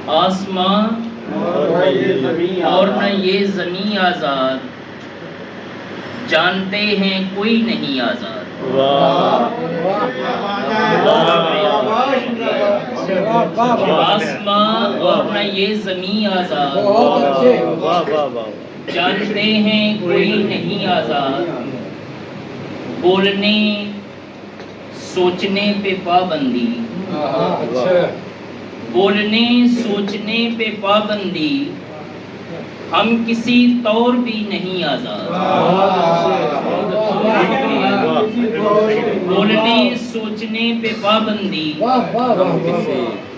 آسمان اور نہ یہ زمین آزاد، جانتے ہیں کوئی نہیں آزاد۔ آسمان اور نہ یہ زمین آزاد، جانتے ہیں کوئی نہیں آزاد۔ بولنے سوچنے پہ پابندی، بولنے سوچنے پہ پابندی، ہم کسی طور بھی نہیں آزاد۔ بولنے سوچنے پہ پابندی،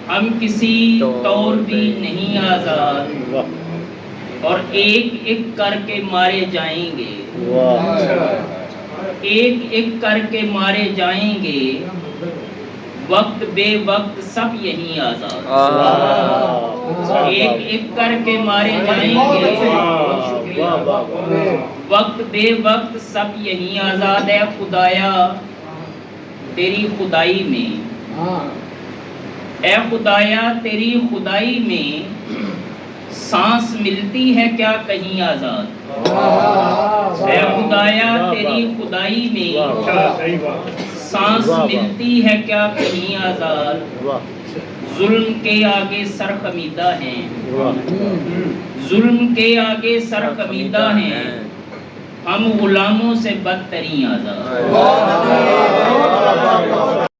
ہم کسی طور بھی نہیں آزاد۔ اور ایک ایک کر کے مارے جائیں گے، ایک ایک کر کے مارے جائیں گے، وقت بے وقت سب یہیں آزاد۔ ایک ایک کر کے مارے جائیں گے، وقت بے وقت سب یہیں آزاد۔ ہے خدایا تیری خدائی میں، اے خدایا تیری خدائی میں، سانس ملتی ہے کیا کہیں آزاد۔ اے خدایا تیری خدائی میں، سانس ملتی ہے کیا کہیں آزاد۔ ظلم کے آگے سر خمیدہ ہیں، ظلم کے آگے سر خمیدہ ہیں، ہم غلاموں سے بدترین آزاد۔